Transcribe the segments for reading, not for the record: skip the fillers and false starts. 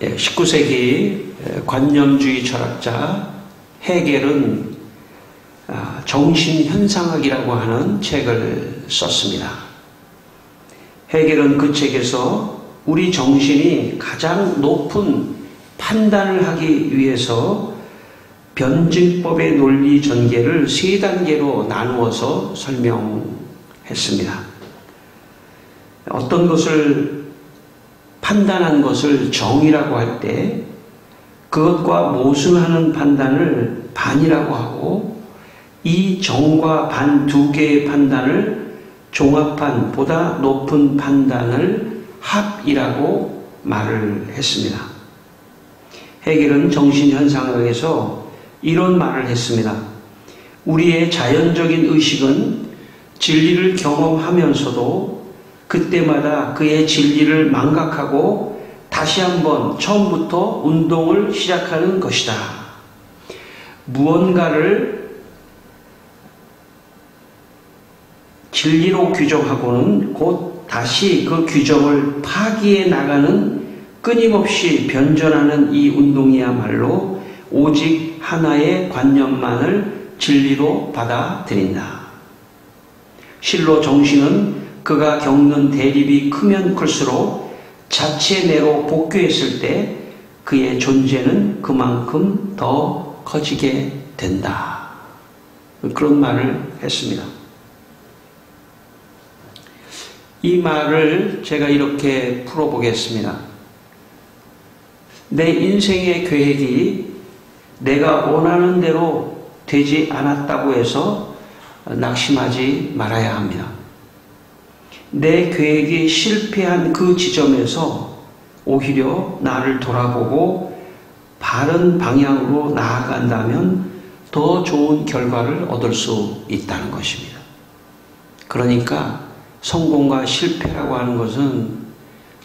19세기 관념주의 철학자 헤겔은 정신현상학이라고 하는 책을 썼습니다. 헤겔은 그 책에서 우리 정신이 가장 높은 판단을 하기 위해서 변증법의 논리 전개를 3단계로 나누어서 설명했습니다. 어떤 것을 판단한 것을 정이라고 할 때 그것과 모순하는 판단을 반이라고 하고, 이 정과 반 두 개의 판단을 종합한 보다 높은 판단을 합이라고 말을 했습니다. 헤겔은 정신현상학에서 이런 말을 했습니다. 우리의 자연적인 의식은 진리를 경험하면서도 그때마다 그의 진리를 망각하고 다시 한번 처음부터 운동을 시작하는 것이다. 무언가를 진리로 규정하고는 곧 다시 그 규정을 파기해 나가는 끊임없이 변전하는 이 운동이야말로 오직 하나의 관념만을 진리로 받아들인다. 실로 정신은 그가 겪는 대립이 크면 클수록 자체 내로 복귀했을 때 그의 존재는 그만큼 더 커지게 된다. 그런 말을 했습니다. 이 말을 제가 이렇게 풀어보겠습니다. 내 인생의 계획이 내가 원하는 대로 되지 않았다고 해서 낙심하지 말아야 합니다. 내 계획이 실패한 그 지점에서 오히려 나를 돌아보고 바른 방향으로 나아간다면 더 좋은 결과를 얻을 수 있다는 것입니다. 그러니까 성공과 실패라고 하는 것은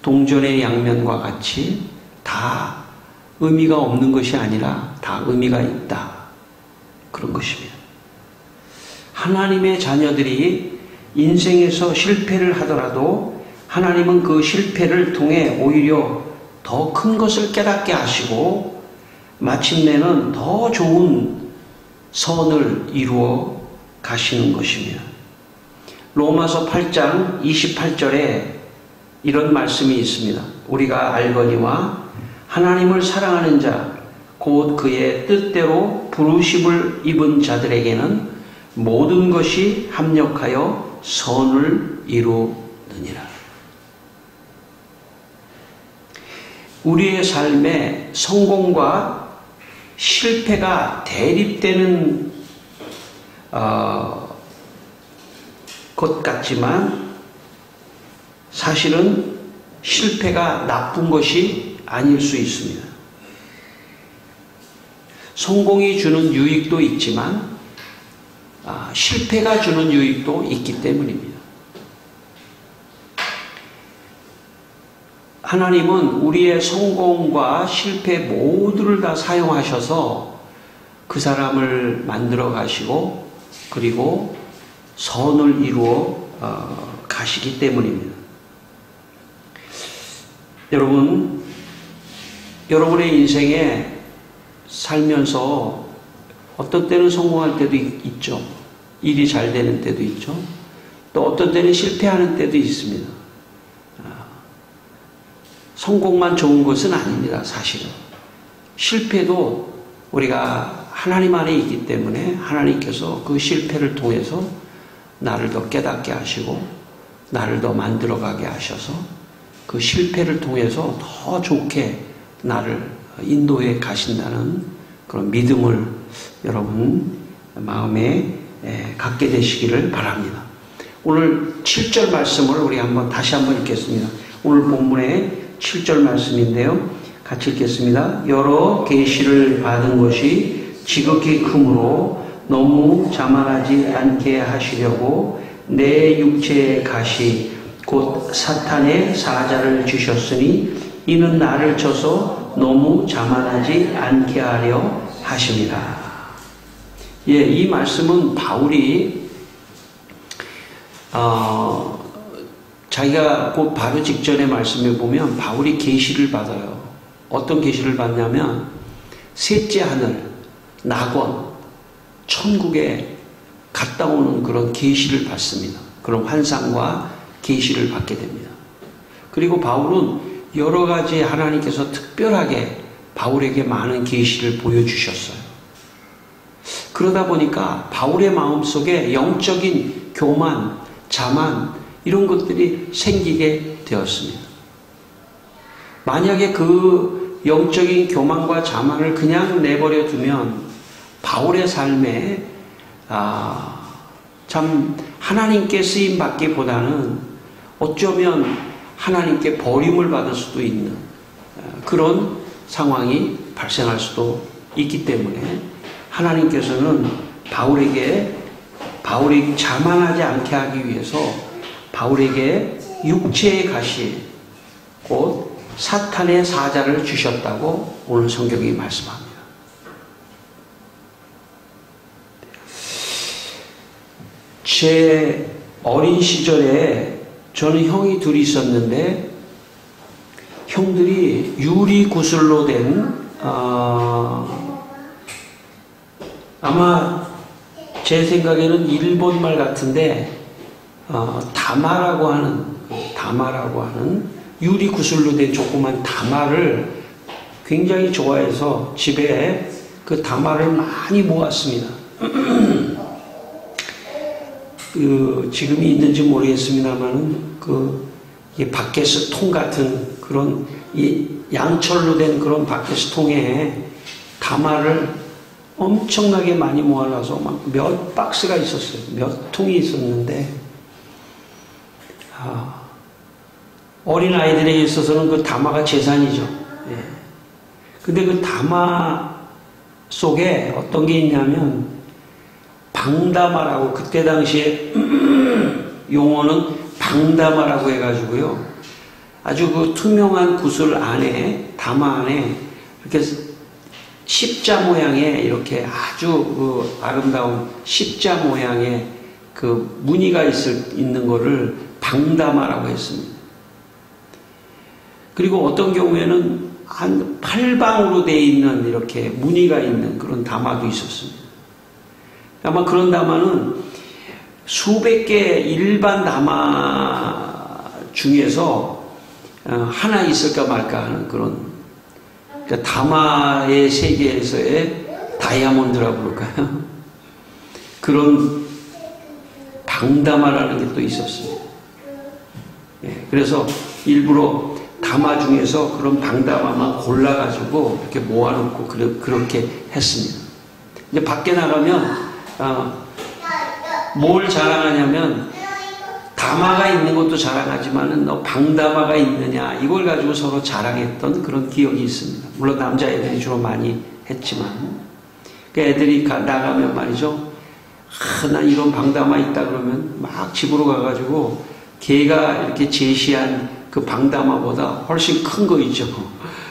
동전의 양면과 같이 다 의미가 없는 것이 아니라 다 의미가 있다. 그런 것입니다. 하나님의 자녀들이 인생에서 실패를 하더라도 하나님은 그 실패를 통해 오히려 더 큰 것을 깨닫게 하시고 마침내는 더 좋은 선을 이루어 가시는 것입니다. 로마서 8장 28절에 이런 말씀이 있습니다. 우리가 알거니와 하나님을 사랑하는 자 곧 그의 뜻대로 부르심을 입은 자들에게는 모든 것이 합력하여 선을 이루느니라. 우리의 삶에 성공과 실패가 대립되는 것 같지만 사실은 실패가 나쁜 것이 아닐 수 있습니다. 성공이 주는 유익도 있지만 실패가 주는 유익도 있기 때문입니다. 하나님은 우리의 성공과 실패 모두를 다 사용하셔서 그 사람을 만들어 가시고 그리고 선을 이루어 가시기 때문입니다. 여러분의 인생에 살면서 어떤 때는 성공할 때도 있죠. 일이 잘 되는 때도 있죠. 또 어떤 때는 실패하는 때도 있습니다. 성공만 좋은 것은 아닙니다. 사실은. 실패도 우리가 하나님 안에 있기 때문에 하나님께서 그 실패를 통해서 나를 더 깨닫게 하시고 나를 더 만들어가게 하셔서 그 실패를 통해서 더 좋게 나를 인도해 가신다는 그런 믿음을 여러분 마음에 갖게 되시기를 바랍니다. 오늘 7절 말씀을 우리 다시 한번 읽겠습니다. 오늘 본문의 7절 말씀인데요. 같이 읽겠습니다. 여러 계시를 받은 것이 지극히 크므로 너무 자만하지 않게 하시려고 내 육체의 가시 곧 사탄의 사자를 주셨으니 이는 나를 쳐서 너무 자만하지 않게 하려 하십니다. 이 말씀은 바울이 자기가 곧 바로 직전의 말씀에 보면 바울이 계시를 받아요. 어떤 계시를 받냐면 셋째 하늘, 낙원, 천국에 갔다 오는 그런 계시를 받습니다. 그런 환상과 계시를 받게 됩니다. 그리고 바울은 여러 가지 하나님께서 특별하게 바울에게 많은 계시를 보여주셨어요. 그러다 보니까 바울의 마음속에 영적인 교만, 자만 이런 것들이 생기게 되었습니다. 만약에 그 영적인 교만과 자만을 그냥 내버려 두면 바울의 삶에 참 하나님께 쓰임 받기보다는 어쩌면 하나님께 버림을 받을 수도 있는 그런 상황이 발생할 수도 있기 때문에 하나님께서는 바울이 자만하지 않게 하기 위해서 바울에게 육체의 가시, 곧 사탄의 사자를 주셨다고 오늘 성경이 말씀합니다. 제 어린 시절에 저는 형이 둘이 있었는데 형들이 유리 구슬로 된 아마 제 생각에는 일본 말 같은데 다마라고 하는 유리 구슬로 된 조그만 다마를 굉장히 좋아해서 집에 그 다마를 많이 모았습니다. 지금이 있는지 모르겠습니다만은 이게 바켓스 통 같은 그런 양철로 된 그런 바켓스 통에 다마를 엄청나게 많이 모아놔서 막 몇 박스가 있었어요. 몇 통이 있었는데 어린 아이들에게 있어서는 그 다마가 재산이죠. 예. 근데 그 다마 속에 어떤 게 있냐면 방다마라고, 그때 당시에 용어는 방다마라고 해가지고요. 아주 그 투명한 구슬 안에, 다마 안에 이렇게 십자 모양의 이렇게 아주 그 아름다운 십자 모양의 그 무늬가 있는 거를 방다마라고 했습니다. 그리고 어떤 경우에는 한 8방으로 되어 있는 이렇게 무늬가 있는 그런 다마도 있었습니다. 아마 그런 다마는 수백 개 일반 다마 중에서 하나 있을까 말까 하는 그런, 그러니까 다마의 세계에서의 다이아몬드라고 그럴까요? 그런 방다마라는 게 또 있었습니다. 예, 그래서 일부러 다마 중에서 그런 방다마만 골라가지고 이렇게 모아놓고 그렇게 했습니다. 이제 밖에 나가면 뭘 자랑하냐면 다마가 있는 것도 자랑하지만은 너 방다마가 있느냐 이걸 가지고 서로 자랑했던 그런 기억이 있습니다. 물론 남자애들이 주로 많이 했지만 그 애들이 나가면 말이죠. 난 이런 방다마 있다 그러면 막 집으로 가가지고 걔가 이렇게 제시한 그 방다마보다 훨씬 큰 거 있죠.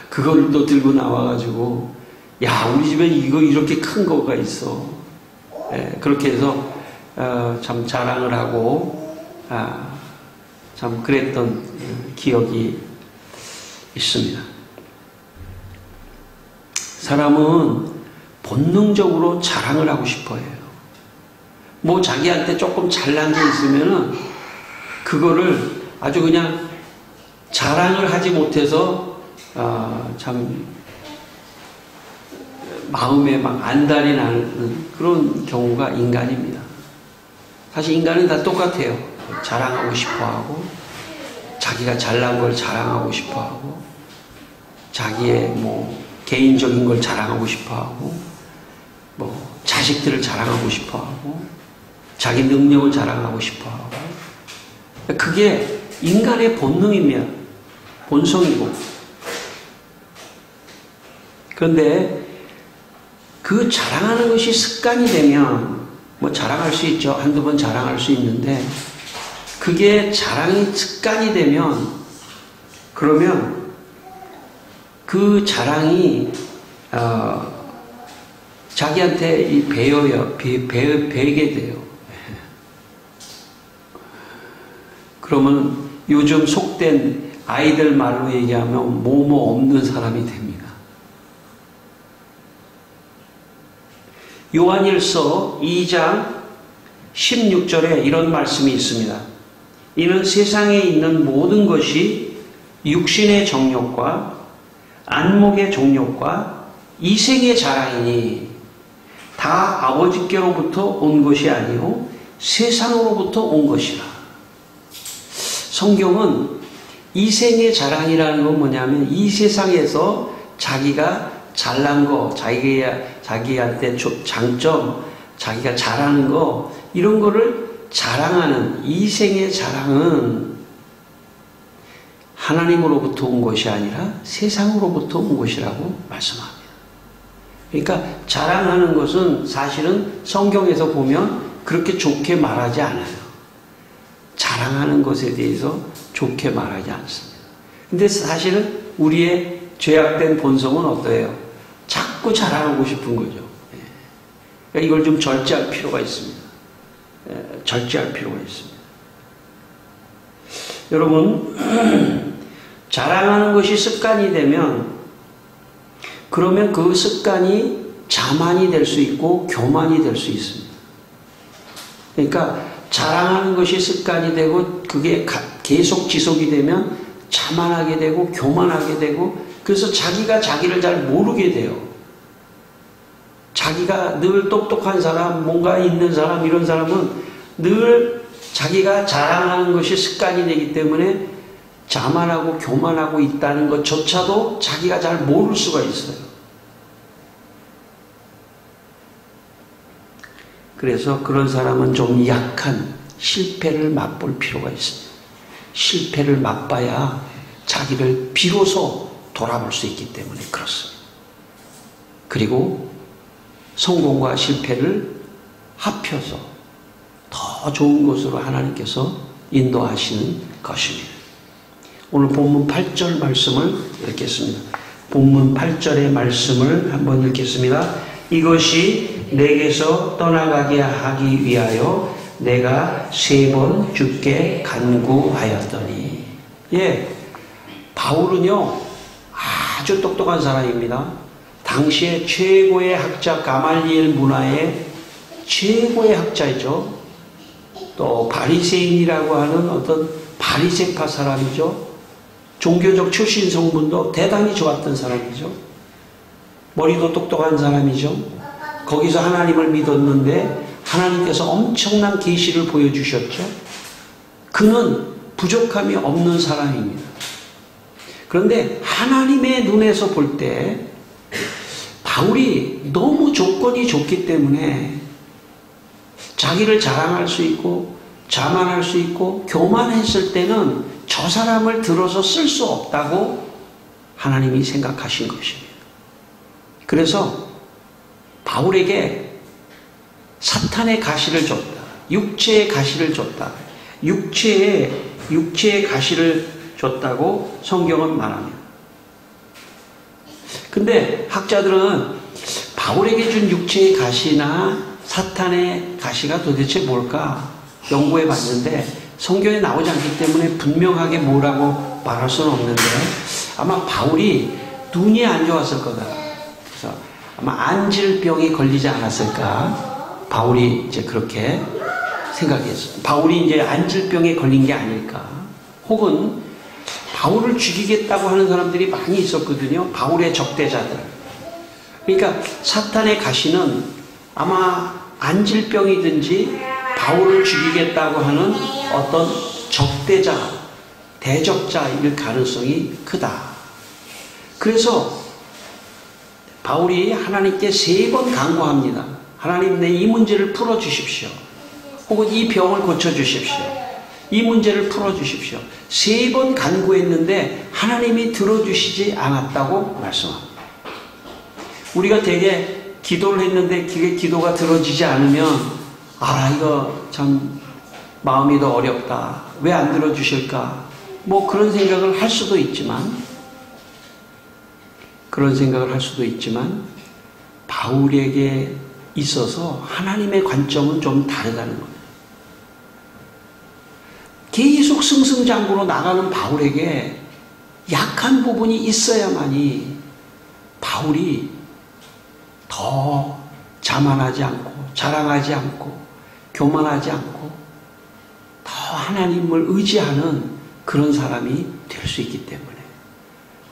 그걸 또 들고 나와가지고 야 우리 집에 이거 이렇게 큰 거가 있어. 예, 그렇게 해서 참 자랑을 하고 참 그랬던 기억이 있습니다. 사람은 본능적으로 자랑을 하고 싶어 해요. 뭐 자기한테 조금 잘난 게 있으면은 그거를 아주 그냥 자랑을 하지 못해서 참 마음에 막 안달이 나는 그런 경우가 인간입니다. 사실 인간은 다 똑같아요. 자랑하고 싶어하고 자기가 잘난 걸 자랑하고 싶어하고 자기의 뭐 개인적인 걸 자랑하고 싶어하고 뭐 자식들을 자랑하고 싶어하고 자기 능력을 자랑하고 싶어하고 그게 인간의 본능입니다. 본성이고. 그런데 그 자랑하는 것이 습관이 되면 뭐 자랑할 수 있죠. 한두 번 자랑할 수 있는데 그게 자랑이 습관이 되면 그러면 그 자랑이 자기한테 배게 돼요. 그러면 요즘 속된 아이들 말로 얘기하면 뭐뭐 없는 사람이 됩니다. 요한일서 2장 16절에 이런 말씀이 있습니다. 이는 세상에 있는 모든 것이 육신의 정욕과 안목의 정욕과 이생의 자랑이니 다 아버지께로부터 온 것이 아니요 세상으로부터 온 것이라. 성경은 이생의 자랑이라는 건 뭐냐면 이 세상에서 자기가 잘난 거, 자기한테 장점, 자기가 잘하는 거 이런 거를 자랑하는 이생의 자랑은 하나님으로부터 온 것이 아니라 세상으로부터 온 것이라고 말씀합니다. 그러니까 자랑하는 것은 사실은 성경에서 보면 그렇게 좋게 말하지 않아요. 자랑하는 것에 대해서 좋게 말하지 않습니다. 근데 사실은 우리의 죄악된 본성은 어떠해요? 자꾸 자랑하고 싶은 거죠. 그러니까 이걸 좀 절제할 필요가 있습니다. 절제할 필요가 있습니다. 여러분, 자랑하는 것이 습관이 되면 그러면 그 습관이 자만이 될 수 있고 교만이 될 수 있습니다. 그러니까 자랑하는 것이 습관이 되고 그게 계속 지속이 되면 자만하게 되고 교만하게 되고 그래서 자기가 자기를 잘 모르게 돼요. 자기가 늘 똑똑한 사람, 뭔가 있는 사람 이런 사람은 늘 자기가 자랑하는 것이 습관이 되기 때문에 자만하고 교만하고 있다는 것조차도 자기가 잘 모를 수가 있어요. 그래서 그런 사람은 좀 약한 실패를 맛볼 필요가 있습니다. 실패를 맛봐야 자기를 비로소 돌아볼 수 있기 때문에 그렇습니다. 그리고 성공과 실패를 합혀서 더 좋은 곳으로 하나님께서 인도하시는 것입니다. 오늘 본문 8절 말씀을 읽겠습니다. 본문 8절의 말씀을 한번 읽겠습니다. 이것이 내게서 떠나가게 하기 위하여 내가 3번 주께 간구하였더니. 바울은요 아주 똑똑한 사람입니다. 당시에 최고의 학자 가말리엘 문화의 최고의 학자이죠. 또 바리새인이라고 하는 어떤 바리새파 사람이죠. 종교적 출신 성분도 대단히 좋았던 사람이죠. 머리도 똑똑한 사람이죠. 거기서 하나님을 믿었는데 하나님께서 엄청난 계시를 보여주셨죠. 그는 부족함이 없는 사람입니다. 그런데 하나님의 눈에서 볼 때 바울이 너무 조건이 좋기 때문에 자기를 자랑할 수 있고 자만할 수 있고 교만했을 때는 저 사람을 들어서 쓸 수 없다고 하나님이 생각하신 것입니다. 그래서 바울에게 사탄의 가시를 줬다. 육체의 가시를 줬다. 육체의 가시를 줬다고 성경은 말합니다. 근데 학자들은 바울에게 준 육체의 가시나 사탄의 가시가 도대체 뭘까 연구해 봤는데 성경에 나오지 않기 때문에 분명하게 뭐라고 말할 수는 없는데 아마 바울이 눈이 안 좋았을 거다. 그래서 아마 안질병이 걸리지 않았을까? 바울이 이제 그렇게 생각했어요. 바울이 이제 안질병에 걸린 게 아닐까? 혹은 바울을 죽이겠다고 하는 사람들이 많이 있었거든요. 바울의 적대자들. 그러니까 사탄의 가시는 아마 안질병이든지 바울을 죽이겠다고 하는 어떤 적대자, 대적자일 가능성이 크다. 그래서 바울이 하나님께 3번 간구합니다. 하나님, 내 이 문제를 풀어주십시오. 혹은 이 병을 고쳐주십시오. 이 문제를 풀어주십시오. 3번 간구했는데 하나님이 들어주시지 않았다고 말씀합니다. 우리가 되게 기도를 했는데 그게 기도가 들어지지 않으면 이거 참 마음이 더 어렵다. 왜 안 들어주실까? 뭐 그런 생각을 할 수도 있지만 바울에게 있어서 하나님의 관점은 좀 다르다는 거예요. 계속 쭉 승승장구로 나가는 바울에게 약한 부분이 있어야만이 바울이 더 자만하지 않고 자랑하지 않고 교만하지 않고 더 하나님을 의지하는 그런 사람이 될 수 있기 때문에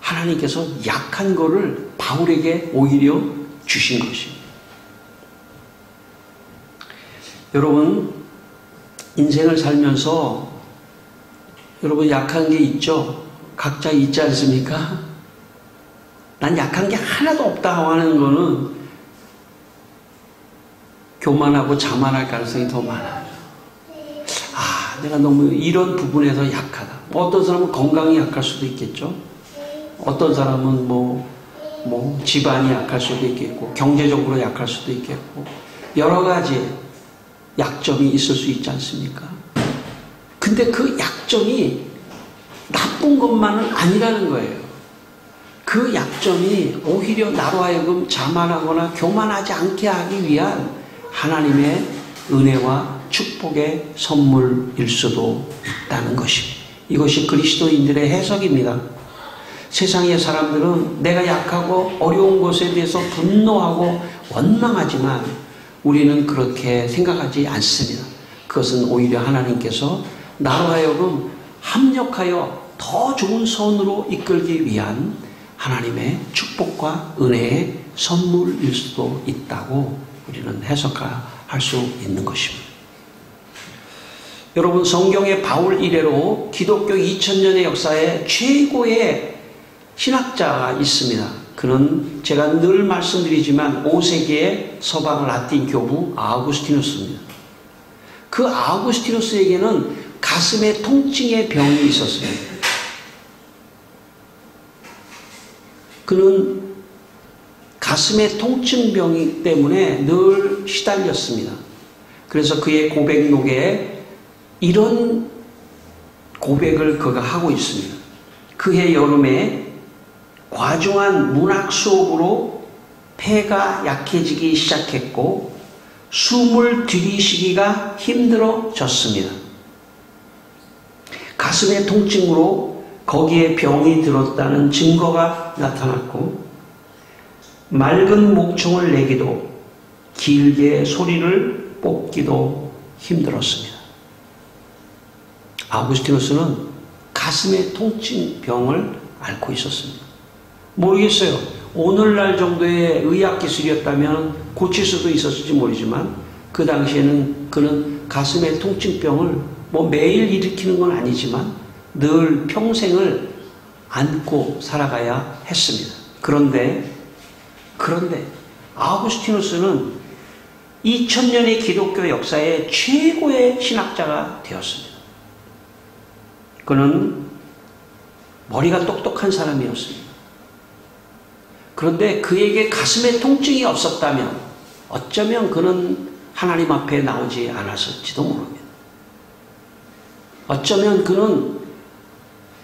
하나님께서 약한 거를 바울에게 오히려 주신 것입니다. 여러분, 인생을 살면서 여러분 약한 게 있죠? 각자 있지 않습니까? 난 약한 게 하나도 없다 하는 거는 교만하고 자만할 가능성이 더 많아요. 내가 너무 이런 부분에서 약하다. 어떤 사람은 건강이 약할 수도 있겠죠. 어떤 사람은 집안이 약할 수도 있겠고, 경제적으로 약할 수도 있겠고, 여러 가지 약점이 있을 수 있지 않습니까? 근데 그 약점이 나쁜 것만은 아니라는 거예요. 그 약점이 오히려 나로 하여금 자만하거나 교만하지 않게 하기 위한 하나님의 은혜와 축복의 선물일 수도 있다는 것입니다. 이것이 그리스도인들의 해석입니다. 세상의 사람들은 내가 약하고 어려운 것에 대해서 분노하고 원망하지만 우리는 그렇게 생각하지 않습니다. 그것은 오히려 하나님께서 나로 하여금 합력하여 더 좋은 선으로 이끌기 위한 하나님의 축복과 은혜의 선물일 수도 있다고 우리는 해석할 수 있는 것입니다. 여러분, 성경의 바울 이래로 기독교 2000년의 역사에 최고의 신학자가 있습니다. 그는 제가 늘 말씀드리지만 5세기의 서방 라틴 교부 아우구스티누스입니다. 그 아우구스티누스에게는 가슴에 통증의 병이 있었습니다. 그는 가슴의 통증병이 때문에 늘 시달렸습니다. 그래서 그의 고백록에 이런 고백을 그가 하고 있습니다. 그해 여름에 과중한 문학 수업으로 폐가 약해지기 시작했고 숨을 들이쉬기가 힘들어졌습니다. 가슴의 통증으로 거기에 병이 들었다는 증거가 나타났고 맑은 목청을 내기도 길게 소리를 뽑기도 힘들었습니다. 아우구스티누스는 가슴의 통증병을 앓고 있었습니다. 모르겠어요. 오늘날 정도의 의학기술이었다면 고칠 수도 있었을지 모르지만 그 당시에는 그는 가슴의 통증병을 매일 일으키는 건 아니지만 늘 평생을 안고 살아가야 했습니다. 그런데 아우구스티누스는 2000년의 기독교 역사의 최고의 신학자가 되었습니다. 그는 머리가 똑똑한 사람이었습니다. 그런데 그에게 가슴에 통증이 없었다면 어쩌면 그는 하나님 앞에 나오지 않았을지도 모릅니다. 어쩌면 그는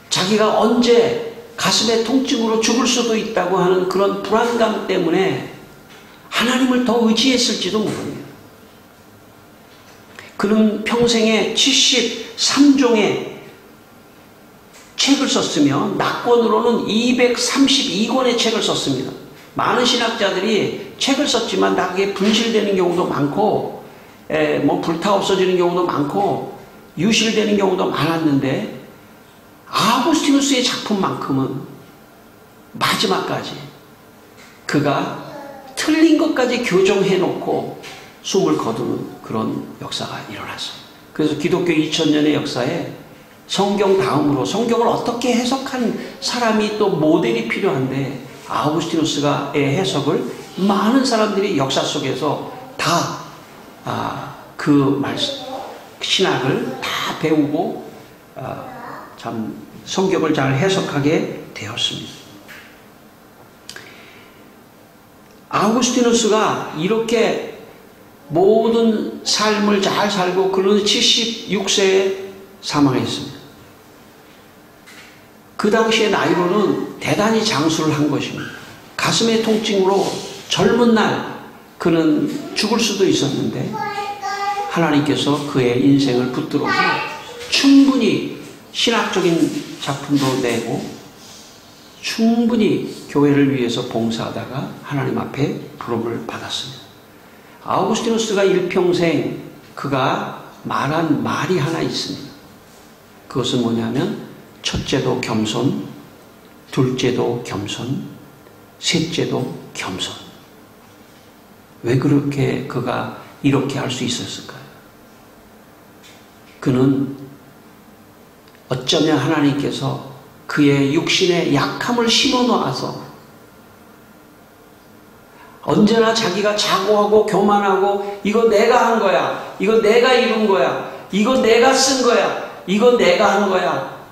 자기가 언제 가슴의 통증으로 죽을 수도 있다고 하는 그런 불안감 때문에 하나님을 더 의지했을지도 모릅니다. 그는 평생에 73종의 책을 썼으며 낙권으로는 232권의 책을 썼습니다. 많은 신학자들이 책을 썼지만 다 그게 분실되는 경우도 많고 불타 없어지는 경우도 많고 유실되는 경우도 많았는데 아우구스티누스의 작품만큼은 마지막까지 그가 틀린 것까지 교정해놓고 숨을 거두는 그런 역사가 일어났습니다. 그래서 기독교 2000년의 역사에 성경 다음으로 성경을 어떻게 해석한 사람이 또 모델이 필요한데 아우구스티누스의 해석을 많은 사람들이 역사 속에서 다 그 말씀 신학을 다 배우고 참 성경을 잘 해석하게 되었습니다. 아우구스티누스가 이렇게 모든 삶을 잘 살고 그는 76세에 사망했습니다. 그 당시의 나이로는 대단히 장수를 한 것입니다. 가슴의 통증으로 젊은 날 그는 죽을 수도 있었는데 하나님께서 그의 인생을 붙들어서 충분히 신학적인 작품도 내고 충분히 교회를 위해서 봉사하다가 하나님 앞에 부름을 받았습니다. 아우구스티누스가 일평생 그가 말한 말이 하나 있습니다. 그것은 뭐냐면 첫째도 겸손, 둘째도 겸손, 셋째도 겸손. 왜 그렇게 그가 이렇게 할 수 있었을까요? 그는 어쩌면 하나님께서 그의 육신의 약함을 심어 놓아서 언제나 자기가 자고하고 교만하고 이거 내가 한 거야, 이거 내가 이룬 거야, 이거 내가 쓴 거야, 이거 내가 한 거야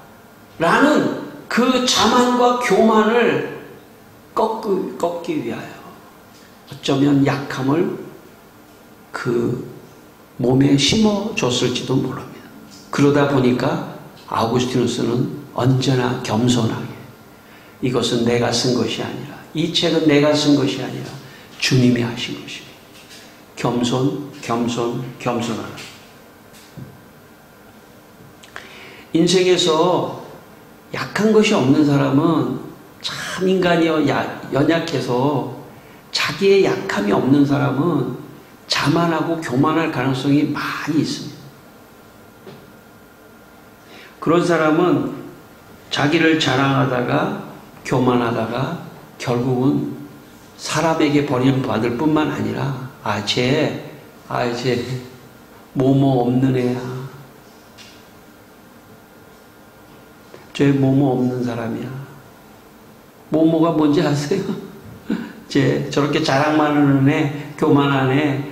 라는 그 자만과 교만을 꺾기 위하여 어쩌면 약함을 그 몸에 심어줬을지도 모릅니다. 그러다 보니까 아우구스티누스는 언제나 겸손하게 이것은 내가 쓴 것이 아니라, 이 책은 내가 쓴 것이 아니라 주님이 하신 것입니다. 겸손하라. 인생에서 약한 것이 없는 사람은 참 인간이 연약해서 자기의 약함이 없는 사람은 자만하고 교만할 가능성이 많이 있습니다. 그런 사람은 자기를 자랑하다가 교만하다가 결국은 사람에게 버림받을 뿐만 아니라 쟤 뭐뭐 없는 애야. 쟤 뭐뭐 없는 사람이야. 뭐뭐가 뭔지 아세요? 쟤 저렇게 자랑만 하는 애, 교만한 애,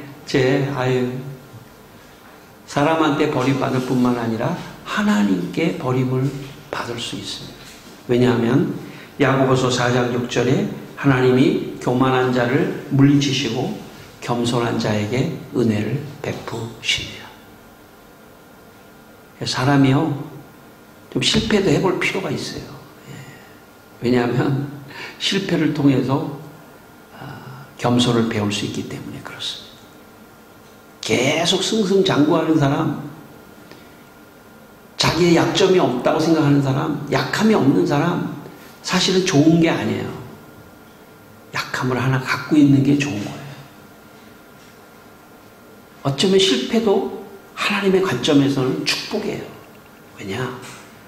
사람한테 버림받을 뿐만 아니라 하나님께 버림을 받을 수 있습니다. 왜냐하면 야고보서 4장 6절에 하나님이 교만한 자를 물리치시고 겸손한 자에게 은혜를 베푸십니다. 사람이요, 좀 실패도 해볼 필요가 있어요. 왜냐하면 실패를 통해서 겸손을 배울 수 있기 때문에 그렇습니다. 계속 승승장구하는 사람, 자기의 약점이 없다고 생각하는 사람, 약함이 없는 사람, 사실은 좋은 게 아니에요. 약함을 하나 갖고 있는 게 좋은 거예요. 어쩌면 실패도 하나님의 관점에서는 축복이에요. 왜냐?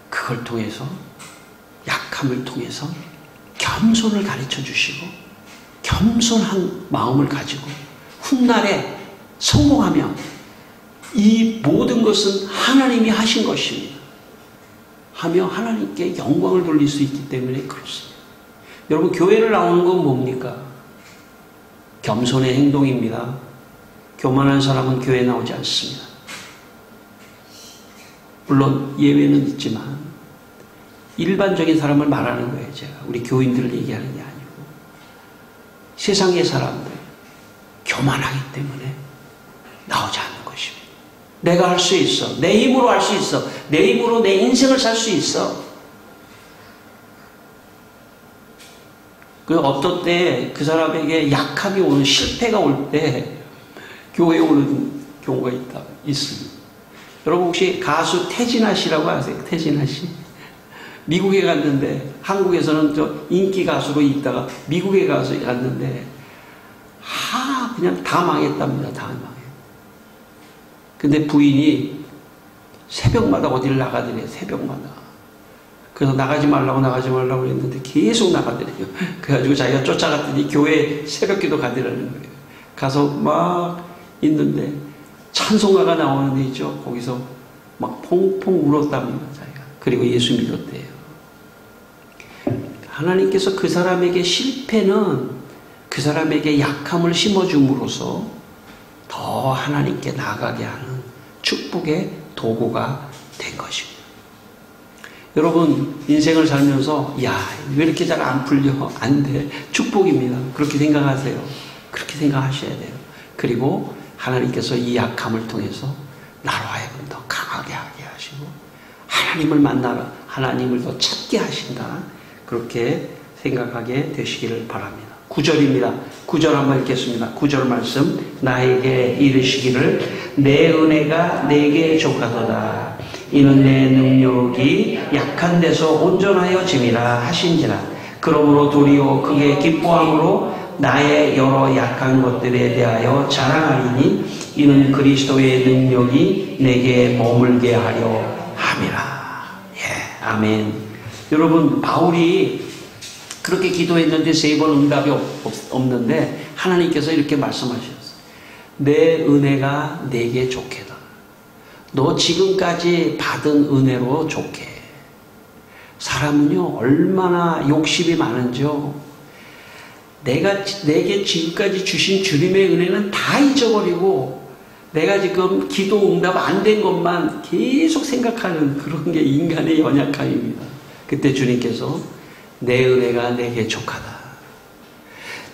그걸 통해서, 약함을 통해서 겸손을 가르쳐 주시고 겸손한 마음을 가지고 훗날에 성공하면 이 모든 것은 하나님이 하신 것입니다 하며 하나님께 영광을 돌릴 수 있기 때문에 그렇습니다. 여러분, 교회를 나오는 건 뭡니까? 겸손의 행동입니다. 교만한 사람은 교회에 나오지 않습니다. 물론 예외는 있지만 일반적인 사람을 말하는 거예요. 제가 우리 교인들을 얘기하는 게 아니고 세상의 사람들 교만하기 때문에 나오지 않는 것입니다. 내가 할 수 있어. 내 힘으로 할 수 있어. 내 힘으로 내 인생을 살 수 있어. 그 어떤 때 그 사람에게 약함이 오는, 실패가 올 때 교회에 오는 경우가 있습니다. 여러분 혹시 가수 태진아 씨라고 아세요? 태진아 씨. 미국에 갔는데, 한국에서는 저 인기 가수로 있다가 미국에 가서 갔는데 그냥 다 망했답니다. 다 망해. 근데 부인이 새벽마다 어디를 나가더래요. 새벽마다. 그래서 나가지 말라고 했는데 계속 나가더래요. 그래가지고 자기가 쫓아갔더니 교회 새벽기도 가더라는 거예요. 가서 막 있는데 찬송가가 나오는 데 있죠. 거기서 막 퐁퐁 울었답니다. 자기가. 그리고 예수 믿었대요. 하나님께서 그 사람에게 실패는 그 사람에게 약함을 심어줌으로써 더 하나님께 나아가게 하는 축복의 도구가 된 것입니다. 여러분, 인생을 살면서 왜 이렇게 잘 안 풀려? 안 돼. 축복입니다. 그렇게 생각하세요. 그렇게 생각하셔야 돼요. 그리고 하나님께서 이 약함을 통해서 나로 하여금 더 강하게 하게 하시고 하나님을 만나라, 하나님을 더 찾게 하신다. 그렇게 생각하게 되시기를 바랍니다. 9절입니다. 9절 한번 읽겠습니다. 9절 말씀. 나에게 이르시기를 내 은혜가 내게 족하도다. 이는 내 능력이 약한 데서 온전하여 짐이라 하신지라. 그러므로 도리어 그게 기뻐함으로 나의 여러 약한 것들에 대하여 자랑하리니 이는 그리스도의 능력이 내게 머물게 하려 함이라. 예, 아멘. 여러분, 바울이 그렇게 기도했는데 3번 응답이 없는데 하나님께서 이렇게 말씀하셨어요. 내 은혜가 내게 좋게다. 너 지금까지 받은 은혜로 좋게. 사람은요, 얼마나 욕심이 많은지요. 내게 지금까지 주신 주님의 은혜는 다 잊어버리고 내가 지금 기도 응답 안 된 것만 계속 생각하는 그런 게 인간의 연약함입니다. 그때 주님께서 내 은혜가 내게 족하다.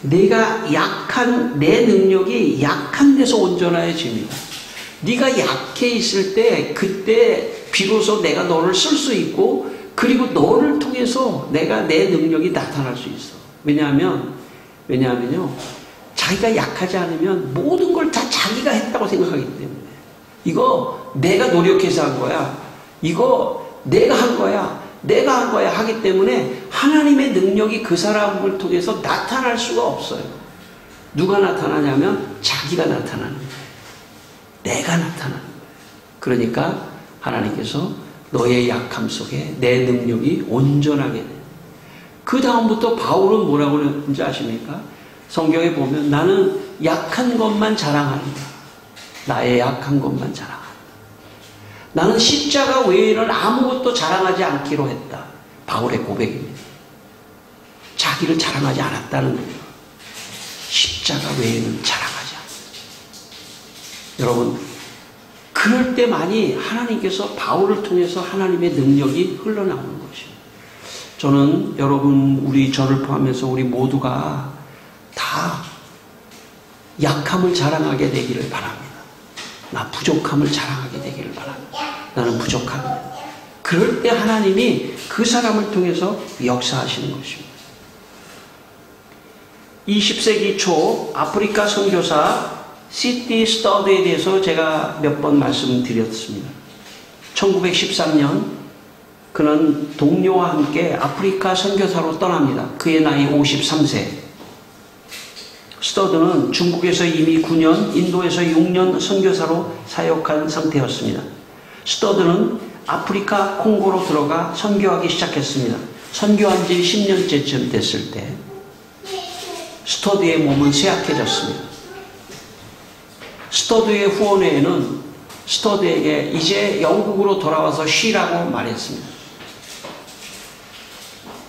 내가 약한, 내 능력이 약한 데서 온전해집니다. 네가 약해 있을 때 그때 비로소 내가 너를 쓸 수 있고 그리고 너를 통해서 내가 내 능력이 나타날 수 있어. 왜냐하면요, 자기가 약하지 않으면 모든 걸 다 자기가 했다고 생각하기 때문에 이거 내가 노력해서 한 거야. 이거 내가 한 거야. 내가 한 거야 하기 때문에 하나님의 능력이 그 사람을 통해서 나타날 수가 없어요. 누가 나타나냐면 자기가 나타나는 거예요. 내가 나타나는 거예요. 그러니까 하나님께서 너의 약함 속에 내 능력이 온전하게 돼. 그 다음부터 바울은 뭐라고 그러는지 아십니까? 성경에 보면 나는 약한 것만 자랑한다. 나의 약한 것만 자랑한다. 나는 십자가 외에는 아무것도 자랑하지 않기로 했다. 바울의 고백입니다. 자기를 자랑하지 않았다는 거예요. 십자가 외에는 자랑하지 않았다. 여러분, 그럴 때만이 하나님께서 바울을 통해서 하나님의 능력이 흘러나오는 것입니다. 저는 여러분, 저를 포함해서 우리 모두가 다 약함을 자랑하게 되기를 바랍니다. 나 부족함을 자랑하게 되기를 바랍니다. 나는 부족합니다. 그럴 때 하나님이 그 사람을 통해서 역사하시는 것입니다. 20세기 초 아프리카 선교사 C.T. 스터드에 대해서 제가 몇 번 말씀드렸습니다. 1913년 그는 동료와 함께 아프리카 선교사로 떠납니다. 그의 나이 53세. 스터드는 중국에서 이미 9년, 인도에서 6년 선교사로 사역한 상태였습니다. 스터드는 아프리카 콩고로 들어가 선교하기 시작했습니다. 선교한 지 10년째쯤 됐을 때 스터드의 몸은 쇠약해졌습니다. 스터드의 후원회에는 스터드에게 이제 영국으로 돌아와서 쉬라고 말했습니다.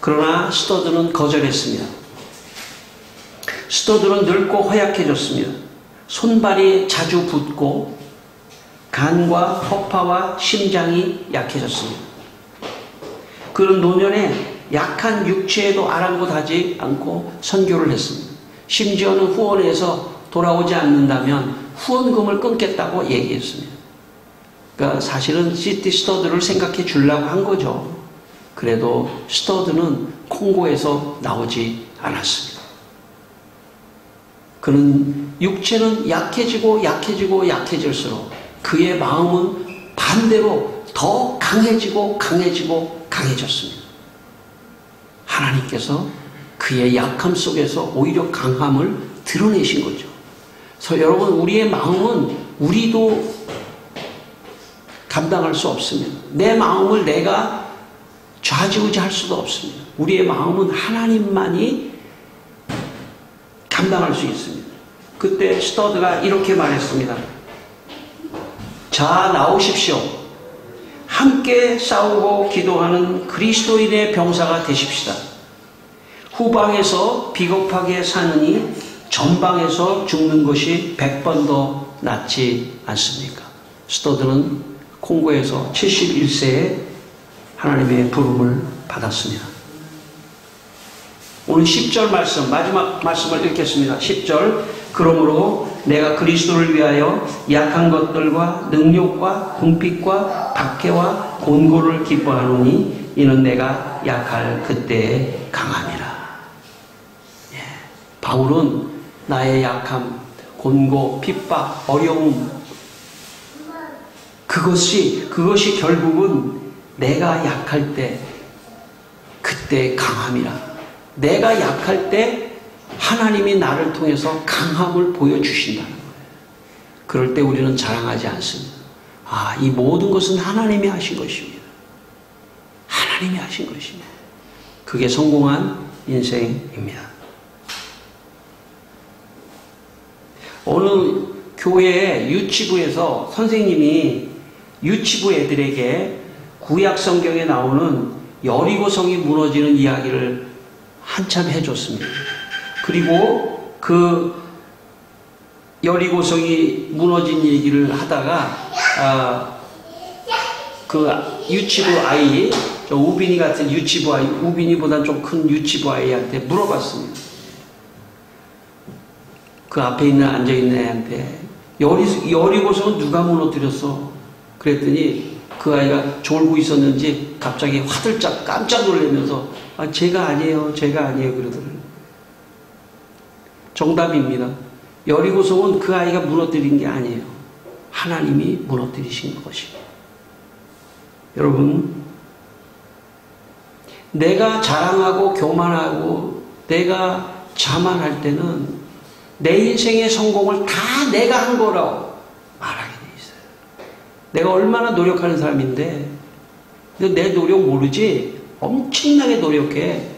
그러나 스터드는 거절했습니다. 스터드는 늙고 허약해졌습니다. 손발이 자주 붓고 간과 허파와 심장이 약해졌습니다. 그는 노년에 약한 육체에도 아랑곳하지 않고 선교를 했습니다. 심지어는 후원회에서 돌아오지 않는다면 후원금을 끊겠다고 얘기했습니다. 그러니까 사실은 C.T. 스터드를 생각해 주려고 한 거죠. 그래도 스터드는 콩고에서 나오지 않았습니다. 그는 육체는 약해지고 약해질수록 그의 마음은 반대로 더 강해지고 강해졌습니다. 하나님께서 그의 약함 속에서 오히려 강함을 드러내신 거죠. 그래서 여러분, 우리의 마음은 우리도 감당할 수 없습니다. 내 마음을 내가 좌지우지할 수도 없습니다. 우리의 마음은 하나님만이 감당할 수 있습니다. 그때 스터드가 이렇게 말했습니다. 자, 나오십시오. 함께 싸우고 기도하는 그리스도인의 병사가 되십시다. 후방에서 비겁하게 사느니 전방에서 죽는 것이 100번 더 낫지 않습니까? 스터드는 콩고에서 71세에 하나님의 부름을 받았습니다. 오늘 10절 말씀, 마지막 말씀을 읽겠습니다. 10절. 그러므로 내가 그리스도를 위하여 약한 것들과 능욕과 궁핍과 박해와 곤고를 기뻐하노니 이는 내가 약할 그때에 강함이라. 예. 바울은 나의 약함, 곤고, 핍박, 어려움, 그것이 결국은 내가 약할 때 그때 강함이라. 내가 약할 때 하나님이 나를 통해서 강함을 보여주신다는 거예요. 그럴 때 우리는 자랑하지 않습니다. 아, 이 모든 것은 하나님이 하신 것입니다. 하나님이 하신 것입니다. 그게 성공한 인생입니다. 어느 교회 유치부에서 선생님이 유치부 애들에게 구약 성경에 나오는 여리고성이 무너지는 이야기를 한참 해줬습니다. 그리고 그 여리고성이 무너진 얘기를 하다가 그 유치부 아이, 저 우빈이 같은 유치부 아이, 우빈이보다 좀 큰 유치부 아이한테 물어봤습니다. 그 앞에 있는 앉아있는 애한테 여리고성은 누가 무너뜨렸어? 그랬더니 그 아이가 졸고 있었는지 갑자기 화들짝 깜짝 놀라면서 아, 제가 아니에요 그러더라고요. 정답입니다. 여리고성은 그 아이가 무너뜨린 게 아니에요. 하나님이 무너뜨리신 것입니다. 여러분, 내가 자랑하고 교만하고 내가 자만할 때는 내 인생의 성공을 다 내가 한 거라고 말하게 돼 있어요. 내가 얼마나 노력하는 사람인데 내 노력 모르지? 엄청나게 노력해.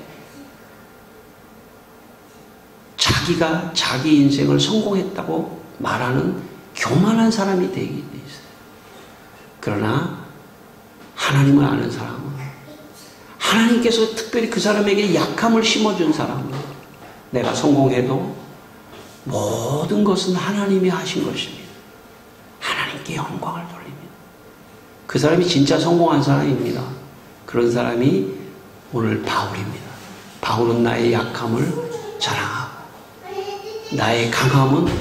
자기가 자기 인생을 성공했다고 말하는 교만한 사람이 되게 돼 있어요. 그러나 하나님을 아는 사람은 하나님께서 특별히 그 사람에게 약함을 심어준 사람은 내가 성공해도 모든 것은 하나님이 하신 것입니다. 하나님께 영광을 돌립니다. 그 사람이 진짜 성공한 사람입니다. 그런 사람이 오늘 바울입니다. 바울은 나의 약함을 자랑하고 나의 강함은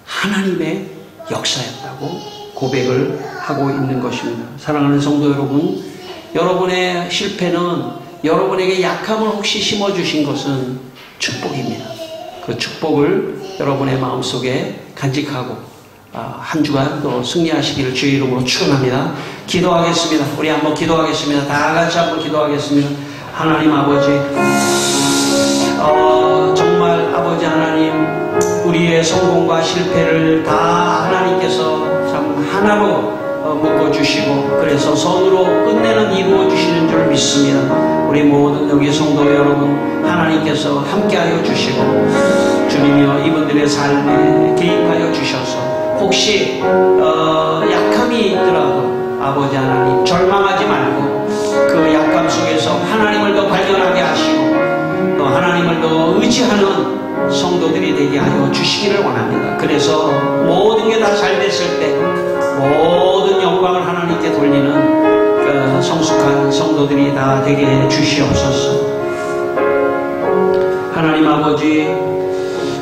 하나님의 역사였다고 고백을 하고 있는 것입니다. 사랑하는 성도 여러분, 여러분의 실패는 여러분에게 약함을 혹시 심어주신 것은 축복입니다. 그 축복을 여러분의 마음속에 간직하고 한 주간 또 승리하시기를 주의 이름으로 축원합니다. 기도하겠습니다. 우리 한번 기도하겠습니다. 다 같이 한번 기도하겠습니다. 하나님 아버지, 정말 아버지 하나님, 우리의 성공과 실패를 다 하나님께서 참 하나로 묶어주시고 그래서 선으로 끝내는 이루어주시는 줄 믿습니다. 우리 모든 여기 성도 여러분, 하나님께서 함께하여 주시고 주님이여 이분들의 삶에 개입하여 주셔서 혹시 약함이 있더라도 아버지 하나님 절망하지 말고 그 약함 속에서 하나님을 더 발견하게 하시고 또 하나님을 더 의지하는 성도들이 되게 하여 주시기를 원합니다. 그래서 모든 게 다 잘 됐을 때 모든 영광을 하나님께 돌리는 성숙한 성도들이 다 되게 해 주시옵소서. 하나님 아버지,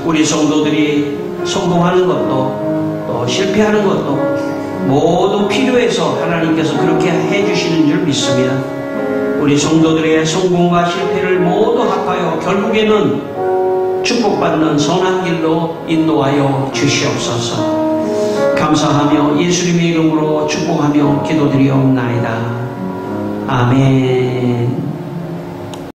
우리 성도들이 성공하는 것도 또 실패하는 것도 모두 필요해서 하나님께서 그렇게 해주시는 줄 믿습니다. 우리 성도들의 성공과 실패를 모두 합하여 결국에는 축복받는 선한 길로 인도하여 주시옵소서. 감사하며 예수님의 이름으로 축복하며 기도드리옵나이다. 아멘.